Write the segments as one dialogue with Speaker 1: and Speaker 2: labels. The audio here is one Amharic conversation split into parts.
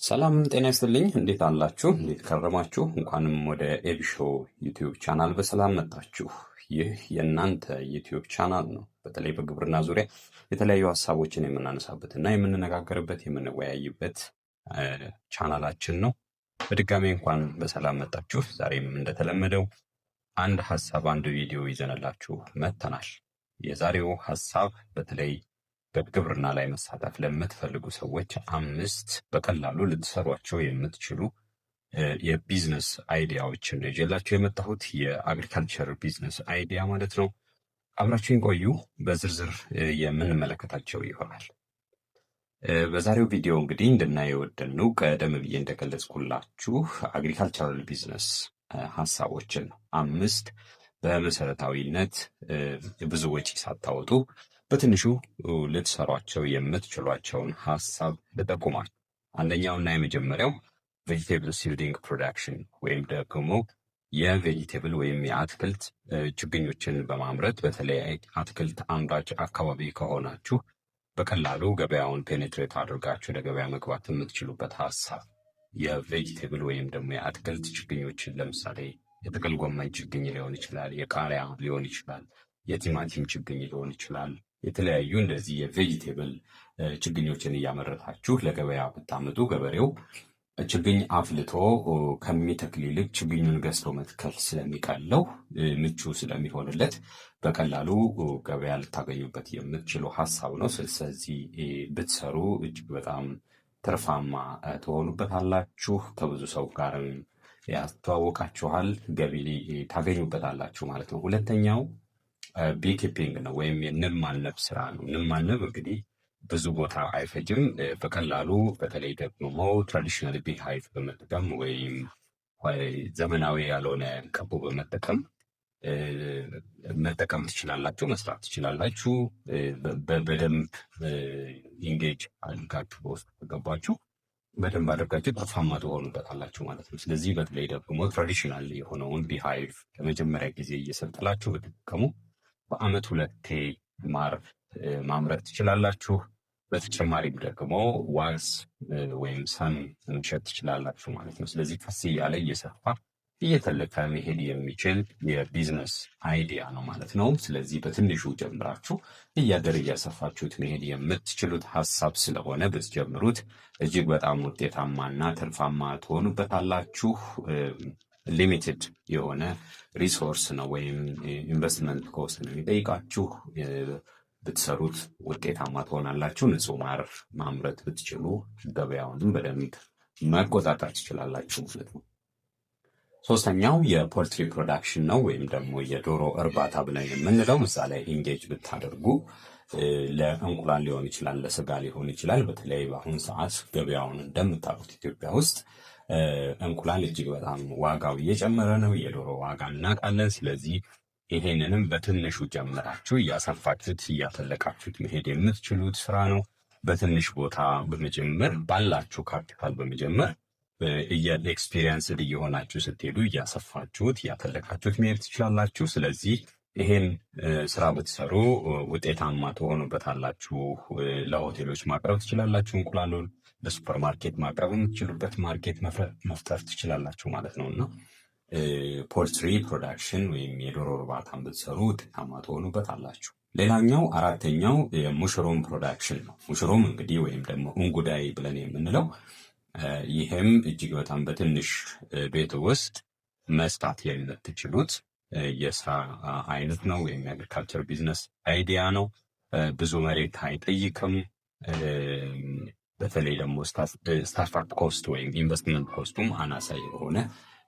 Speaker 1: ሰላም ጤና ይስጥልኝ። እንዴት አላችሁ? እንዴት ከረማችሁ? እንኳንም ወደ ኤቢሾ ዩቲዩብ ቻናል በሰላም መጣችሁ። ይህ የእናንተ ዩቲዩብ ቻናል ነው። በተለይ በግብርና ዙሪያ የተለያዩ ሀሳቦችን የምናነሳበት እና የምንነጋገርበት የምንወያይበት ቻናላችን ነው። በድጋሚ እንኳን በሰላም መጣችሁ። ዛሬም እንደተለመደው አንድ ሀሳብ አንድ ቪዲዮ ይዘንላችሁ መጥተናል። የዛሬው ሀሳብ በተለይ በግብርና ላይ መሳተፍ ለምትፈልጉ ሰዎች 5 በቀላሉ ልትሰሯቸው የምትችሉ የቢዝነስ አይዲያዎችን ይዤላችሁ የመጣሁት የአግሪካልቸር ቢዝነስ አይዲያ ማለት ነው። አብራችሁን ቆዩ። በዝርዝር የምንመለከታቸው ይሆናል። በዛሬው ቪዲዮ እንግዲህ እንድናየው የወደድነው ቀደም ብዬ እንደገለጽኩላችሁ አግሪካልቸራል ቢዝነስ ሀሳቦችን ነው። 5 በመሰረታዊነት ብዙ ወጪ ሳታወጡ በትንሹ ልትሰሯቸው የምትችሏቸውን ሀሳብ ልጠቁማል። አንደኛውና የመጀመሪያው ቬጂቴብል ሲልዲንግ ፕሮዳክሽን ወይም ደግሞ የቬጂቴብል ወይም የአትክልት ችግኞችን በማምረት በተለይ አትክልት አምራች አካባቢ ከሆናችሁ በቀላሉ ገበያውን ፔኔትሬት አድርጋችሁ ለገበያ መግባት የምትችሉበት ሀሳብ የቬጂቴብል ወይም ደግሞ የአትክልት ችግኞችን ለምሳሌ የጥቅል ጎመን ችግኝ ሊሆን ይችላል፣ የቃሪያ ሊሆን ይችላል፣ የቲማቲም ችግኝ ሊሆን ይችላል። የተለያዩ እንደዚህ የቬጂቴብል ችግኞችን እያመረታችሁ ለገበያ ብታመጡ ገበሬው ችግኝ አፍልቶ ከሚተክል ይልቅ ችግኙን ገዝቶ መትከል ስለሚቀለው ምቹ ስለሚሆንለት በቀላሉ ገበያ ልታገኙበት የምትችሉ ሀሳብ ነው። ስለዚህ ብትሰሩ እጅግ በጣም ትርፋማ ትሆኑበታላችሁ። ከብዙ ሰው ጋርም ያስተዋወቃችኋል፣ ገቢ ታገኙበታላችሁ ማለት ነው። ሁለተኛው ቢኪፒንግ ነው ወይም የንብ ማነብ ስራ ነው። ንብ ማነብ እንግዲህ ብዙ ቦታ አይፈጅም። በቀላሉ በተለይ ደግሞ ትራዲሽናል ቢ ሃይቭ በመጠቀም ወይም ዘመናዊ ያልሆነ ቀፎ በመጠቀም መጠቀም ትችላላችሁ፣ መስራት ትችላላችሁ። በደንብ ኢንጌጅ አድርጋችሁ በውስጥ ተገባችሁ በደንብ አድርጋችሁ ትርፋማ ትሆኑበታላችሁ ማለት ነው። ስለዚህ በተለይ ደግሞ ትራዲሽናል የሆነውን ቢ ሃይቭ ለመጀመሪያ ጊዜ እየሰጠላችሁ በተጠቀሙ በአመት 2 ማር ማምረት ትችላላችሁ። በተጨማሪም ደግሞ ዋክስ ወይም ሰም መሸጥ ትችላላችሁ ማለት ነው። ስለዚህ ቀስ እያለ እየሰፋ እየተለቀ መሄድ የሚችል የቢዝነስ አይዲያ ነው ማለት ነው። ስለዚህ በትንሹ ጀምራችሁ እያደር እያሰፋችሁት መሄድ የምትችሉት ሀሳብ ስለሆነ ብትጀምሩት እጅግ በጣም ውጤታማና ትርፋማ ትሆኑበታላችሁ። ሊሚትድ የሆነ ሪሶርስ ነው ወይም ኢንቨስትመንት ኮስት ነው የሚጠይቃችሁ። ብትሰሩት ውጤታማ ትሆናላችሁ። ንጹህ ማር ማምረት ብትችሉ ገበያውንም በደንብ መቆጣጠር ትችላላችሁ ማለት ነው። ሶስተኛው የፖልትሪ ፕሮዳክሽን ነው ወይም ደግሞ የዶሮ እርባታ ብለን የምንለው። ምሳሌ ኢንጌጅ ብታደርጉ ለእንቁላል ሊሆን ይችላል፣ ለስጋ ሊሆን ይችላል። በተለይ በአሁኑ ሰዓት ገበያውን እንደምታውቁት ኢትዮጵያ ውስጥ እንቁላል እጅግ በጣም ዋጋው እየጨመረ ነው። የዶሮ ዋጋ እናውቃለን። ስለዚህ ይሄንንም በትንሹ ጀምራችሁ እያሰፋችሁት እያተለቃችሁት መሄድ የምትችሉት ስራ ነው። በትንሽ ቦታ በመጀመር ባላችሁ ካፒታል በመጀመር ኤክስፒሪየንስ እየሆናችሁ ስትሄዱ እያሰፋችሁት እያተለቃችሁት መሄድ ትችላላችሁ። ስለዚህ ይሄን ስራ ብትሰሩ ውጤታማ ትሆኑበታላችሁ። ለሆቴሎች ማቅረብ ትችላላችሁ። እንቁላሉን ለሱፐር ማርኬት ማቅረብ የምትችሉበት ማርኬት መፍጠር ትችላላችሁ ማለት ነው እና ፖልትሪ ፕሮዳክሽን ወይም የዶሮ እርባታን ብትሰሩ ውጤታማ ትሆኑበታላችሁ። ሌላኛው አራተኛው የሙሽሩም ፕሮዳክሽን ነው። ሙሽሩም እንግዲህ ወይም ደግሞ እንጉዳይ ብለን የምንለው ይህም እጅግ በጣም በትንሽ ቤት ውስጥ መስራት የምትችሉት የስራ አይነት ነው ወይም የአግሪካልቸር ቢዝነስ አይዲያ ነው። ብዙ መሬት አይጠይቅም። በተለይ ደግሞ ስታርታፕ ኮስት ወይም ኢንቨስትመንት ኮስቱም አናሳ የሆነ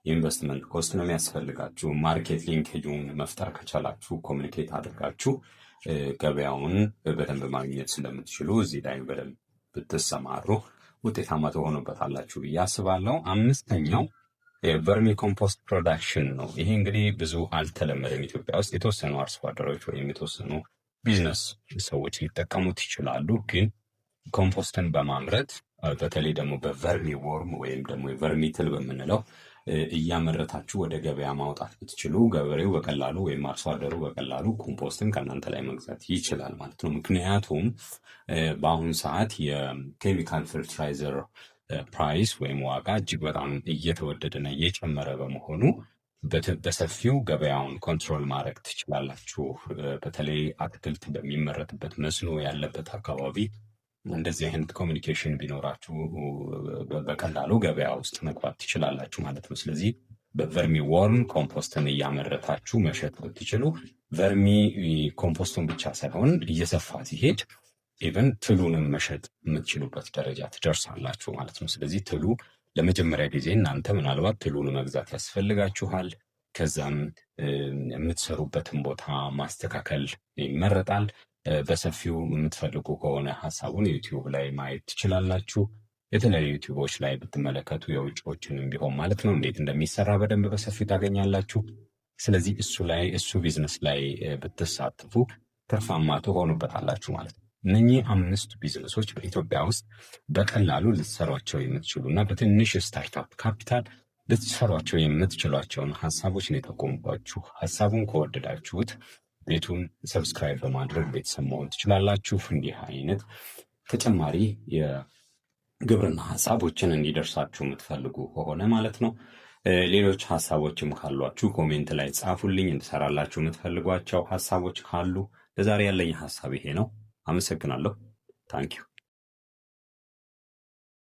Speaker 1: ኢንቨስትመንት ኮስት ነው የሚያስፈልጋችሁ። ማርኬት ሊንኬጁን መፍጠር ከቻላችሁ ኮሚኒኬት አድርጋችሁ ገበያውን በደንብ ማግኘት ስለምትችሉ እዚህ ላይ በደንብ ብትሰማሩ ውጤታማ ትሆኑበታላችሁ ብዬ አስባለሁ። አምስተኛው የቨርሚ ኮምፖስት ፕሮዳክሽን ነው። ይሄ እንግዲህ ብዙ አልተለመደም ኢትዮጵያ ውስጥ። የተወሰኑ አርሶ አደሮች ወይም የተወሰኑ ቢዝነስ ሰዎች ሊጠቀሙት ይችላሉ። ግን ኮምፖስትን በማምረት በተለይ ደግሞ በቨርሚ ወርም ወይም ደግሞ የቨርሚ ትል በምንለው እያመረታችሁ ወደ ገበያ ማውጣት ብትችሉ ገበሬው በቀላሉ ወይም አርሶ አደሩ በቀላሉ ኮምፖስትን ከእናንተ ላይ መግዛት ይችላል ማለት ነው። ምክንያቱም በአሁኑ ሰዓት የኬሚካል ፈርቲላይዘር ፕራይስ ወይም ዋጋ እጅግ በጣም እየተወደደና እየጨመረ በመሆኑ በሰፊው ገበያውን ኮንትሮል ማድረግ ትችላላችሁ። በተለይ አትክልት በሚመረትበት መስኖ ያለበት አካባቢ እንደዚህ አይነት ኮሚኒኬሽን ቢኖራችሁ በቀላሉ ገበያ ውስጥ መግባት ትችላላችሁ ማለት ነው። ስለዚህ በቨርሚ ወርም ኮምፖስትን እያመረታችሁ መሸጥ ብትችሉ ቨርሚ ኮምፖስቱን ብቻ ሳይሆን እየሰፋ ሲሄድ ኢቨን ትሉንም መሸጥ የምትችሉበት ደረጃ ትደርሳላችሁ ማለት ነው። ስለዚህ ትሉ ለመጀመሪያ ጊዜ እናንተ ምናልባት ትሉን መግዛት ያስፈልጋችኋል። ከዛም የምትሰሩበትን ቦታ ማስተካከል ይመረጣል። በሰፊው የምትፈልጉ ከሆነ ሀሳቡን ዩቲዩብ ላይ ማየት ትችላላችሁ። የተለያዩ ዩቲዩቦች ላይ ብትመለከቱ የውጭዎችንም ቢሆን ማለት ነው እንዴት እንደሚሰራ በደንብ በሰፊው ታገኛላችሁ። ስለዚህ እሱ ቢዝነስ ላይ ብትሳተፉ ትርፋማ ትሆኑበታላችሁ ማለት ነው። እነኚህ 5 ቢዝነሶች በኢትዮጵያ ውስጥ በቀላሉ ልትሰሯቸው የምትችሉ እና በትንሽ ስታርታፕ ካፒታል ልትሰሯቸው የምትችሏቸውን ሀሳቦች ነው የጠቆምኳችሁ። ሀሳቡን ከወደዳችሁት ቤቱን ሰብስክራይብ በማድረግ ቤተሰብ መሆን ትችላላችሁ። እንዲህ አይነት ተጨማሪ የግብርና ሀሳቦችን እንዲደርሳችሁ የምትፈልጉ ከሆነ ማለት ነው። ሌሎች ሀሳቦችም ካሏችሁ ኮሜንት ላይ ጻፉልኝ። እንድሰራላችሁ የምትፈልጓቸው ሀሳቦች ካሉ ለዛሬ ያለኝ ሀሳብ ይሄ ነው። አመሰግናለሁ። ታንኪዩ